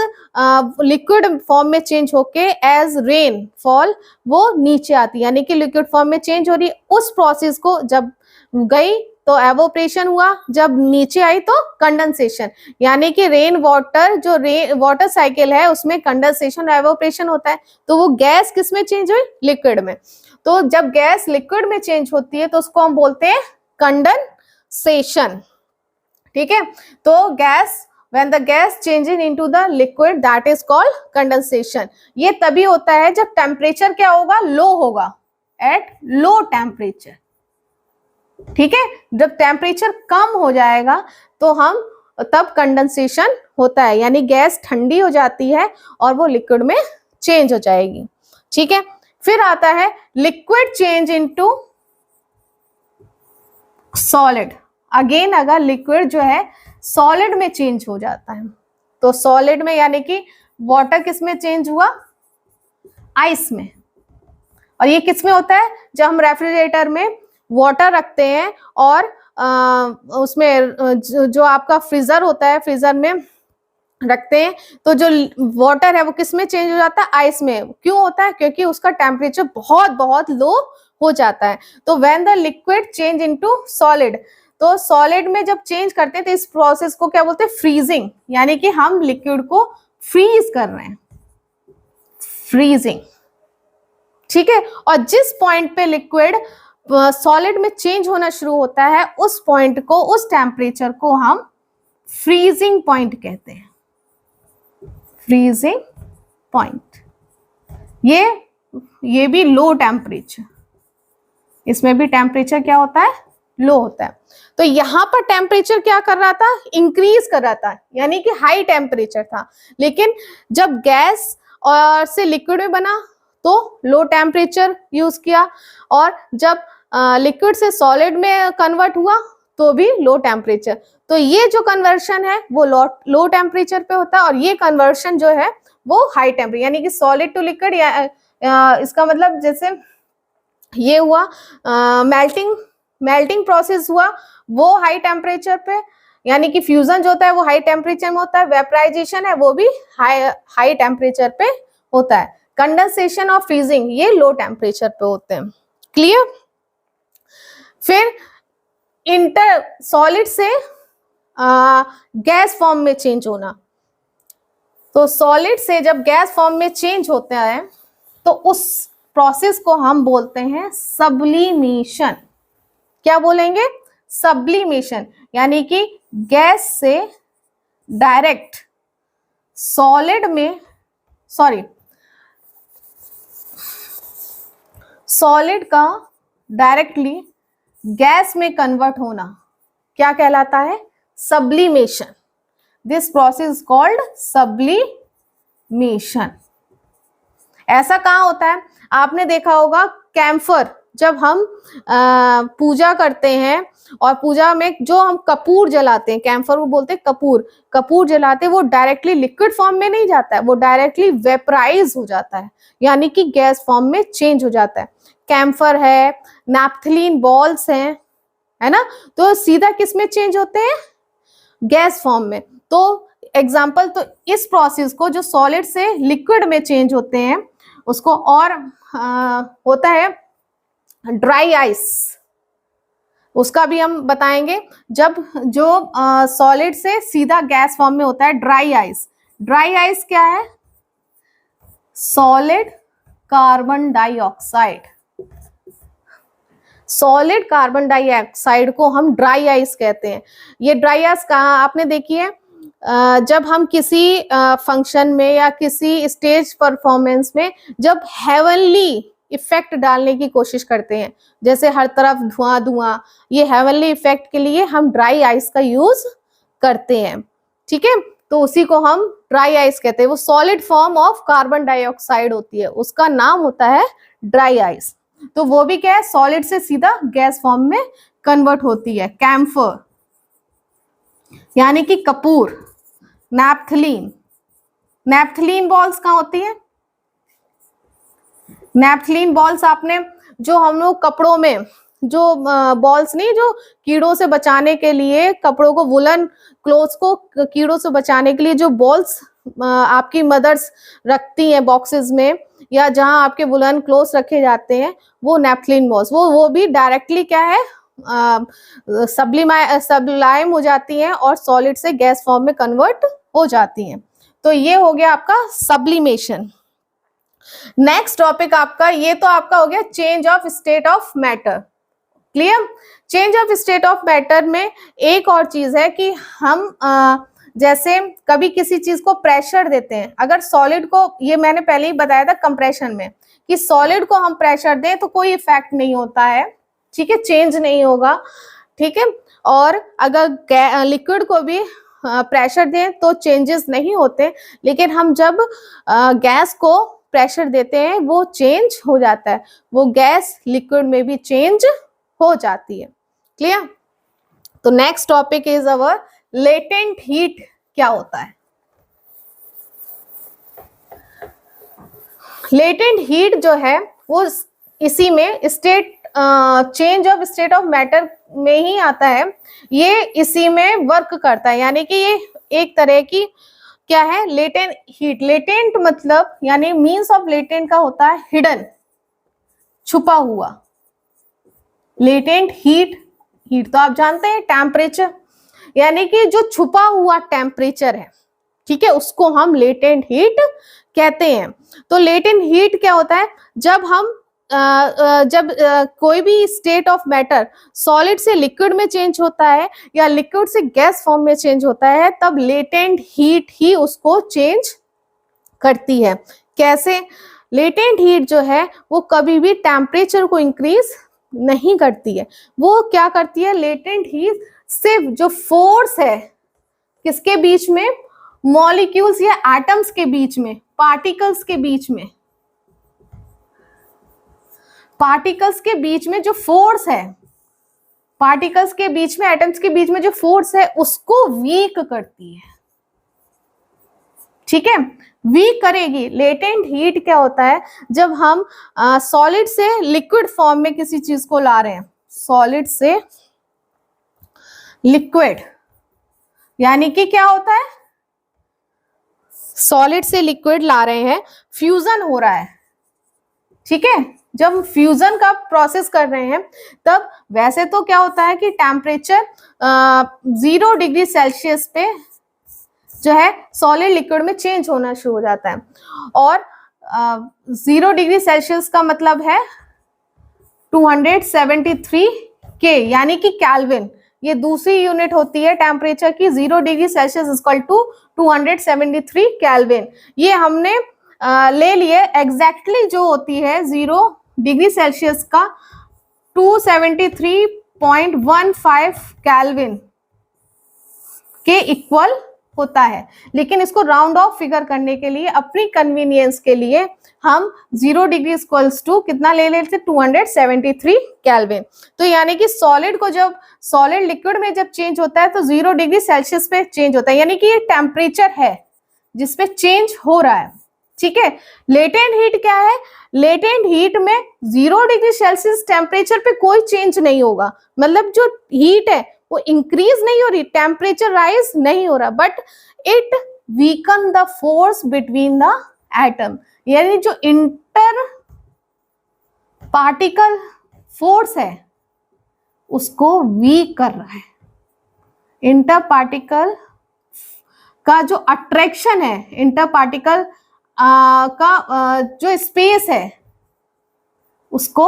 लिक्विड फॉर्म में चेंज होके एज रेन फॉल वो नीचे आती है, यानी कि लिक्विड फॉर्म में चेंज हो रही है। उस प्रोसेस को जब गई तो एवोपरेशन हुआ, जब नीचे आई तो कंडेंसेशन, यानी कि रेन वाटर, जो वाटर साइकिल है उसमें कंडेंसेशन एवोपरेशन होता है। तो वो गैस किस में चेंज हुई, लिक्विड में। तो जब गैस लिक्विड में चेंज होती है तो उसको हम बोलते हैं कंडेंसेशन। ठीक है, तो gas, when the gas changes into the liquid, that is called condensation। ये तभी होता है जब टेम्परेचर क्या होगा, लो होगा, एट लो टेम्परेचर। ठीक है, जब टेम्परेचर कम हो जाएगा तो हम तब कंडेंसेशन होता है, यानी गैस ठंडी हो जाती है और वो लिक्विड में चेंज हो जाएगी। ठीक है, फिर आता है liquid change into solid. Again अगर लिक्विड जो है सॉलिड में चेंज हो जाता है तो सॉलिड में, यानी कि वाटर किस में चेंज हुआ, आइस में। और ये किस में होता है, जब हम रेफ्रिजरेटर में वाटर रखते हैं और उसमें जो आपका फ्रीजर होता है, फ्रीजर में रखते हैं तो जो वाटर है वो किस में चेंज हो जाता है, आइस में। क्यों होता है, क्योंकि उसका टेम्परेचर बहुत बहुत लो हो जाता है। तो when the liquid change into solid, तो सॉलिड में जब चेंज करते हैं तो इस प्रोसेस को क्या बोलते हैं, फ्रीजिंग, यानी कि हम लिक्विड को फ्रीज कर रहे हैं, फ्रीजिंग। ठीक है, और जिस पॉइंट पे लिक्विड सॉलिड में चेंज होना शुरू होता है उस पॉइंट को, उस टेम्परेचर को हम फ्रीजिंग पॉइंट कहते हैं, फ्रीजिंग पॉइंट। ये भी लो टेम्परेचर, इसमें भी टेम्परेचर क्या होता है, लो होता है। तो यहां पर टेम्परेचर क्या कर रहा था, इंक्रीज कर रहा था, यानी कि हाई टेम्परेचर था। लेकिन जब गैस और से लिक्विड में बना तो लो टेम्परेचर यूज किया, और जब लिक्विड से सॉलिड में कन्वर्ट हुआ तो भी लो टेम्परेचर। तो ये जो कन्वर्शन है वो लो टेम्परेचर पे होता है, और ये कन्वर्शन जो है वो हाई टेम्परेचर, यानी कि सॉलिड टू लिक्विड, इसका मतलब जैसे ये हुआ मेल्टिंग प्रोसेस हुआ वो हाई टेम्परेचर पे, यानी कि फ्यूजन जो होता है वो हाई टेम्परेचर में होता है, वेपराइजेशन है वो भी हाई टेम्परेचर पे होता है। कंडेंसेशन और फ्रीजिंग ये लो टेम्परेचर पे होते हैं। क्लियर। फिर इंटर सॉलिड से गैस फॉर्म में चेंज होना, तो सॉलिड से जब गैस फॉर्म में चेंज होता है तो उस प्रोसेस को हम बोलते हैं सब्लिमेशन। क्या बोलेंगे, सब्लिमेशन, यानी कि गैस से डायरेक्ट सॉलिड में, सॉलिड का डायरेक्टली गैस में कन्वर्ट होना क्या कहलाता है, sublimation. This process called sublimation. ऐसा कहाँ होता है, आपने देखा होगा कैम्फर, जब हम पूजा करते हैं और पूजा में जो हम कपूर जलाते हैं, कैम्फर को बोलते हैं कपूर जलाते हैं, वो डायरेक्टली लिक्विड फॉर्म में नहीं जाता है, वो डायरेक्टली वेपराइज हो जाता है, यानी कि गैस फॉर्म में चेंज हो जाता है। कैम्फर है, नैप्थलीन बॉल्स हैं, है ना, तो सीधा किस में चेंज होते हैं, गैस फॉर्म में। तो एग्जाम्पल, तो इस प्रोसेस को जो सॉलिड से लिक्विड में चेंज होते हैं उसको, और होता है ड्राई आइस, उसका भी हम बताएंगे। जब जो सॉलिड से सीधा गैस फॉर्म में होता है ड्राई आइस। ड्राई आइस क्या है, solid carbon dioxide, solid carbon dioxide को हम ड्राई आइस कहते हैं। ये ड्राई आइस कहाँ आपने देखी है, जब हम किसी फंक्शन में या किसी स्टेज परफॉर्मेंस में जब हेवनली इफेक्ट डालने की कोशिश करते हैं, जैसे हर तरफ धुआं धुआं, ये हेवनली इफेक्ट के लिए हम ड्राई आइस का यूज करते हैं। ठीक है, तो उसी को हम ड्राई आइस कहते हैं। वो solid form of carbon dioxide होती है, उसका नाम होता है ड्राई आइस। तो वो भी क्या है, सॉलिड से सीधा गैस फॉर्म में कन्वर्ट होती है। कैम्फर यानी कि कपूर, नैप्थलीन, नैप्थलीन बॉल्स कहाँ होती है, नैप्थलीन बॉल्स आपने जो हम लोग कपड़ों में जो बॉल्स नहीं, जो कीड़ों से बचाने के लिए कपड़ों को, वुलन क्लोथ्स को कीड़ों से बचाने के लिए जो बॉल्स आपकी मदर्स रखती हैं बॉक्सेस में, या जहां आपके वुलन क्लोथ्स रखे जाते हैं, वो नैप्थलीन बॉल्स, वो भी डायरेक्टली क्या है, सब्लाइम हो जाती हैं और सॉलिड से गैस फॉर्म में कन्वर्ट हो जाती हैं। तो ये हो गया आपका सब्लिमेशन। नेक्स्ट टॉपिक आपका, ये तो आपका हो गया change of state of matter. Clear? Change of state of matter में एक और चीज है कि हम जैसे कभी किसी चीज को प्रेशर देते हैं, अगर सॉलिड को, ये मैंने पहले ही बताया था कंप्रेशन में, कि सॉलिड को हम प्रेशर दें तो कोई इफेक्ट नहीं होता है, ठीक है, चेंज नहीं होगा, ठीक है। और अगर लिक्विड को भी प्रेशर दें तो चेंजेस नहीं होते, लेकिन हम जब गैस को प्रेशर देते हैं वो चेंज हो जाता है, वो गैस लिक्विड में भी चेंज हो जाती है। क्लियर? तो next topic is our latent heat. क्या होता है लेटेंट हीट? जो है वो इसी में state change of state of matter में ही आता है, ये इसी में वर्क करता है, यानी कि ये एक तरह की क्या है, लेटेंट हीट। लेटेंट मतलब यानी मीन्स ऑफ लेटेंट का होता है हिडन, छुपा हुआ। लेटेंट हीट, हीट तो आप जानते हैं टेम्परेचर, यानी कि जो छुपा हुआ टेम्परेचर है, ठीक है, उसको हम लेटेंट हीट कहते हैं। तो लेटेंट हीट क्या होता है, जब हम कोई भी स्टेट ऑफ मैटर सॉलिड से लिक्विड में चेंज होता है या लिक्विड से गैस फॉर्म में चेंज होता है, तब लेटेंट हीट ही उसको चेंज करती है। कैसे? लेटेंट हीट जो है वो कभी भी टेम्परेचर को इंक्रीज नहीं करती है। वो क्या करती है, लेटेंट हीट सिर्फ जो फोर्स है किसके बीच में, मॉलिक्यूल्स या एटम्स के बीच में, पार्टिकल्स के बीच में, पार्टिकल्स के बीच में जो फोर्स है, पार्टिकल्स के बीच में, एटम्स के बीच में जो फोर्स है उसको वीक करती है। ठीक है, वीक करेगी। लेटेंट हीट क्या होता है, जब हम सॉलिड से लिक्विड फॉर्म में किसी चीज को ला रहे हैं, सॉलिड से लिक्विड, यानी कि क्या होता है, सॉलिड से लिक्विड ला रहे हैं, फ्यूजन हो रहा है, ठीक है। जब फ्यूजन का प्रोसेस कर रहे हैं तब वैसे तो क्या होता है कि टेम्परेचर 0 डिग्री सेल्सियस पे जो है सॉलिड लिक्विड में चेंज होना शुरू हो जाता है, और 0 डिग्री सेल्सियस का मतलब है 273 के, यानी कि केल्विन। ये दूसरी यूनिट होती है टेम्परेचर की। 0 degree Celsius equal to 273 kelvin. ये हमने ले लिए एग्जैक्टली जो होती है 0 डिग्री सेल्सियस का 273.15 केल्विन के इक्वल होता है, लेकिन इसको राउंड ऑफ फिगर करने के लिए, अपनी कन्वीनियंस के लिए, हम 0 डिग्री इक्वल्स टू कितना ले लेते, 273 केल्विन। तो यानी कि सॉलिड को, जब सॉलिड लिक्विड में जब चेंज होता है तो 0 डिग्री सेल्सियस पे चेंज होता है, यानी कि ये टेम्परेचर है जिसपे चेंज हो रहा है। ठीक है, लेटेंट हीट क्या है, लेटेंट हीट में 0 डिग्री सेल्सियस टेम्परेचर पे कोई चेंज नहीं होगा, मतलब जो हीट है वो इंक्रीज नहीं हो रही, टेम्परेचर राइज नहीं हो रहा, but it weaken the force between the atom, यानी जो इंटर पार्टिकल फोर्स है उसको वीक कर रहा है। इंटर पार्टिकल का जो अट्रैक्शन है, इंटर पार्टिकल का जो स्पेस है उसको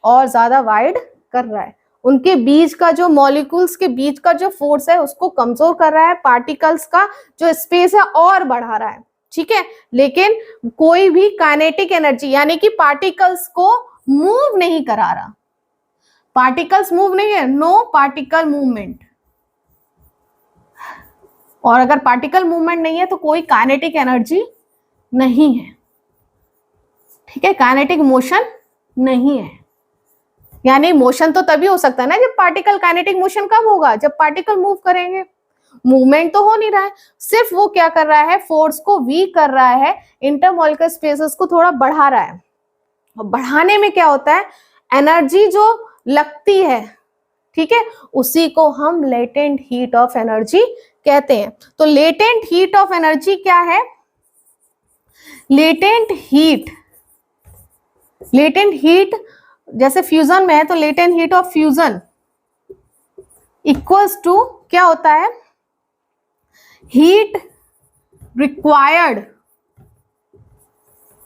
और ज्यादा वाइड कर रहा है, उनके बीच का जो मॉलिक्यूल्स के बीच का जो फोर्स है उसको कमजोर कर रहा है, पार्टिकल्स का जो स्पेस है और बढ़ा रहा है, ठीक है। लेकिन कोई भी काइनेटिक एनर्जी यानी कि पार्टिकल्स को मूव नहीं करा रहा, पार्टिकल्स मूव नहीं है, नो पार्टिकल मूवमेंट। और अगर पार्टिकल मूवमेंट नहीं है तो कोई काइनेटिक एनर्जी नहीं है, ठीक है, काइनेटिक मोशन नहीं है। यानी मोशन तो तभी हो सकता है ना जब पार्टिकल, काइनेटिक मोशन कब होगा, जब पार्टिकल मूव करेंगे। मूवमेंट तो हो नहीं रहा है, सिर्फ वो क्या कर रहा है, फोर्स को वीक कर रहा है, इंटरमॉलिक्यूलर स्पेसेस को थोड़ा बढ़ा रहा है। और बढ़ाने में क्या होता है, एनर्जी जो लगती है, ठीक है, उसी को हम लेटेंट हीट ऑफ एनर्जी कहते हैं। तो लेटेंट हीट ऑफ एनर्जी क्या है, लेटेंट हीट, लेटेंट हीट जैसे फ्यूजन में है तो latent heat of fusion equals to क्या होता है, हीट रिक्वायर्ड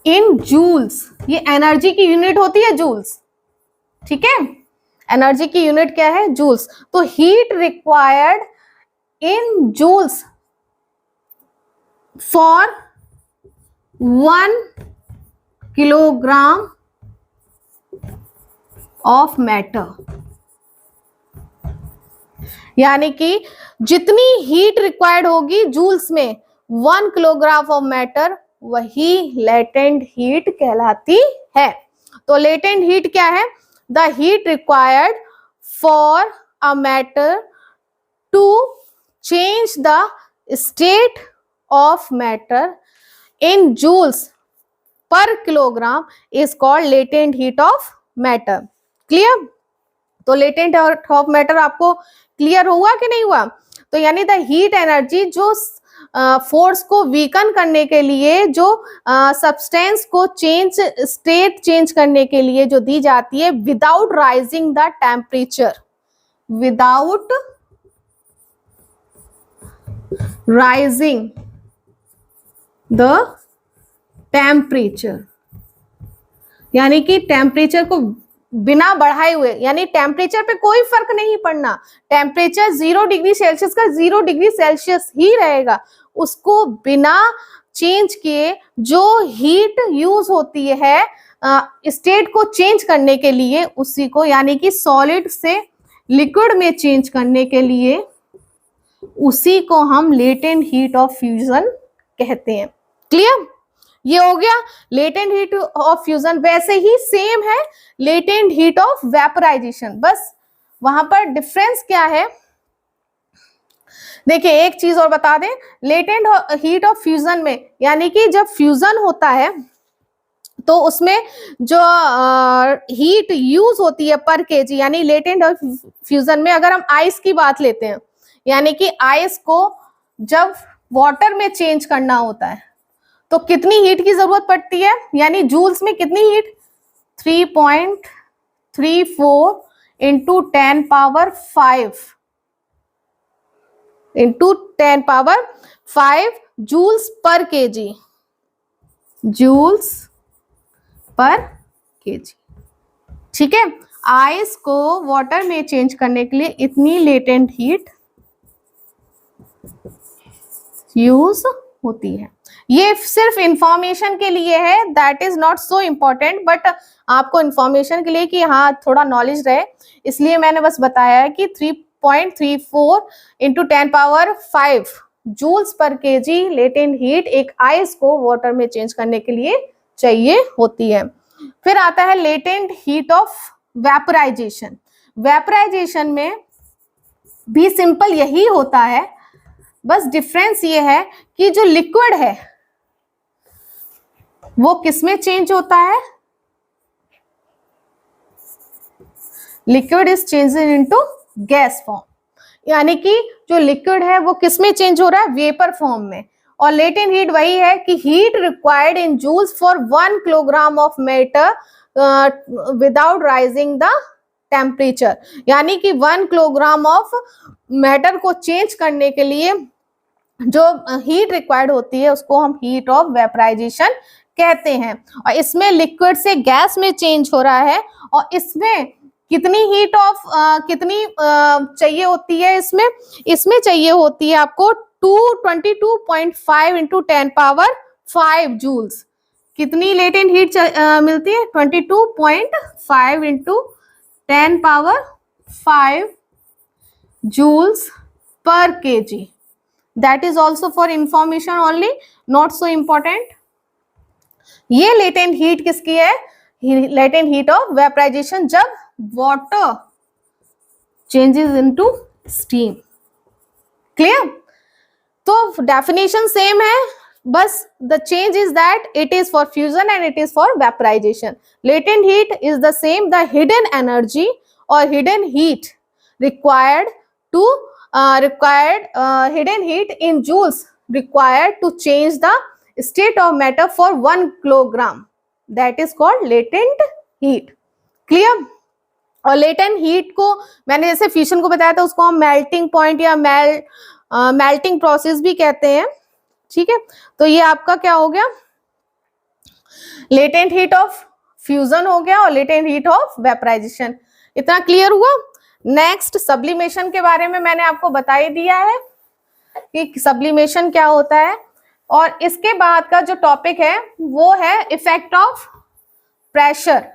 इन जूल्स। ये एनर्जी की यूनिट होती है जूल्स, ठीक है, एनर्जी की यूनिट क्या है, जूल्स। तो heat required in joules for 1 kilogram of matter, यानी कि जितनी हीट रिक्वायर्ड होगी जूल्स में 1 किलोग्राम ऑफ मैटर, वही लेटेंट हीट कहलाती है। तो लेटेंट हीट क्या है, the heat required for a matter to change the state of matter in joules per kilogram is called latent heat of matter. Clear. तो लेटेंट हीट ऑफ मैटर आपको क्लियर हुआ कि नहीं हुआ। तो यानी द हीट एनर्जी जो फोर्स को वीकन करने के लिए, जो सब्सटेंस को चेंज, स्टेट चेंज करने के लिए जो दी जाती है without rising the temperature, without rising the temperature, यानी कि टेम्परेचर को बिना बढ़ाए हुए, यानी टेम्परेचर पे कोई फर्क नहीं पड़ना, टेम्परेचर 0 डिग्री सेल्सियस का 0 डिग्री सेल्सियस ही रहेगा, उसको बिना चेंज किए जो हीट यूज होती है स्टेट को चेंज करने के लिए, उसी को यानी कि सॉलिड से लिक्विड में चेंज करने के लिए, उसी को हम लेटेंट हीट ऑफ फ्यूजन कहते हैं। क्लियर। ये हो गया लेटेंट हीट ऑफ फ्यूजन। वैसे ही सेम है लेटेंट हीट ऑफ वेपराइजेशन, बस वहां पर डिफरेंस क्या है, देखिए एक चीज और बता दें, लेटेंट हीट ऑफ फ्यूजन में यानी कि जब फ्यूजन होता है तो उसमें जो हीट यूज होती है पर केजी, यानी लेटेंट फ्यूजन में अगर हम आइस की बात लेते हैं, यानी कि आइस को जब वाटर में चेंज करना होता है तो कितनी हीट की जरूरत पड़ती है, यानी जूल्स में कितनी heat, 3.34 into 10 power 5 into 10 power 5 joules per KG, joules per KG, ठीक है। आइस को वाटर में चेंज करने के लिए इतनी लेटेंट हीट यूज होती है। ये सिर्फ इंफॉर्मेशन के लिए है, that is not so important, but आपको इंफॉर्मेशन के लिए कि हाँ थोड़ा नॉलेज रहे, इसलिए मैंने बस बताया है कि 3.34 into 10 power 5 joules per KG latent heat एक आइस को वाटर में चेंज करने के लिए चाहिए होती है। फिर आता है latent heat of vaporisation. Vaporisation में भी सिंपल यही होता है, बस डिफरेंस ये है कि जो लिक्विड है वो किस में चेंज होता है, liquid is changing into gas form, यानी कि जो लिक्विड है वो किस में चेंज हो रहा है, वेपर फॉर्म में। और लेटेंट हीट वही है कि heat required in joules for 1 kilogram of matter without rising the temperature, यानी कि 1 किलोग्राम ऑफ मैटर को चेंज करने के लिए जो हीट रिक्वायर्ड होती है उसको हम हीट ऑफ वेपराइजेशन कहते हैं। और इसमें लिक्विड से गैस में चेंज हो रहा है, और इसमें कितनी हीट ऑफ कितनी चाहिए होती है इसमें चाहिए होती है आपको 222.5 इंटू 10 पावर 5 जूल्स। कितनी लेटेंट हीट मिलती है? 22.5 into 10 power 5 joules per kg. That is also for information only, not so important. ये लेटेंट हीट किसकी है? लेटेंट हीट ऑफ वेपराइजेशन, जब water changes into steam. Clear? तो डेफिनेशन सेम है, बस the change is that it is for fusion and it is for vaporisation. Latent heat is the same, the hidden energy और hidden heat required hidden heat in joules required to change the state of matter for 1 kilogram, that is called latent heat. Clear? और latent heat को मैंने जैसे फ्यूजन को बताया था, उसको हम मेल्टिंग पॉइंट या मेल्टिंग प्रोसेस भी कहते हैं। ठीक है, तो ये आपका क्या हो गया? लेटेंट हीट ऑफ फ्यूजन हो गया और लेटेंट हीट ऑफ वेपराइजेशन। इतना क्लियर हुआ? नेक्स्ट सब्लिमेशन के बारे में मैंने आपको बता ही दिया है कि सब्लिमेशन क्या होता है, और इसके बाद का जो टॉपिक है वो है इफेक्ट ऑफ प्रेशर।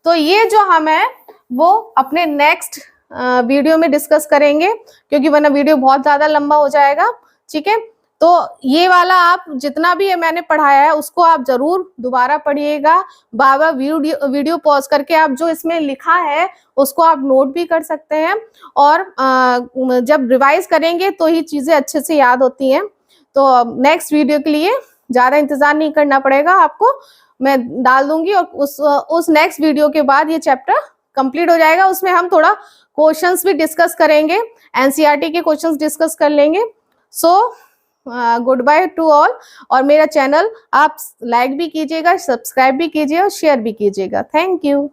तो ये जो हम है वो अपने नेक्स्ट वीडियो में डिस्कस करेंगे, क्योंकि वरना वीडियो बहुत ज्यादा लंबा हो जाएगा। ठीक है, तो ये वाला आप जितना भी ये मैंने पढ़ाया है उसको आप जरूर दोबारा पढ़िएगा। बाबा वीडियो पॉज करके आप जो इसमें लिखा है उसको आप नोट भी कर सकते हैं, और जब रिवाइज करेंगे तो ही चीजें अच्छे से याद होती हैं। तो नेक्स्ट वीडियो के लिए ज्यादा इंतजार नहीं करना पड़ेगा आपको, मैं डाल दूंगी, और उस नेक्स्ट वीडियो के बाद ये चैप्टर कंप्लीट हो जाएगा। उसमें हम थोड़ा क्वेश्चंस भी डिस्कस करेंगे, एनसीईआरटी के क्वेश्चंस डिस्कस कर लेंगे। So good by two all, और मेरा चैनल आप लाइक भी कीजिएगा, सब्सक्राइब भी कीजिए और शेयर भी कीजिएगा। Thank you.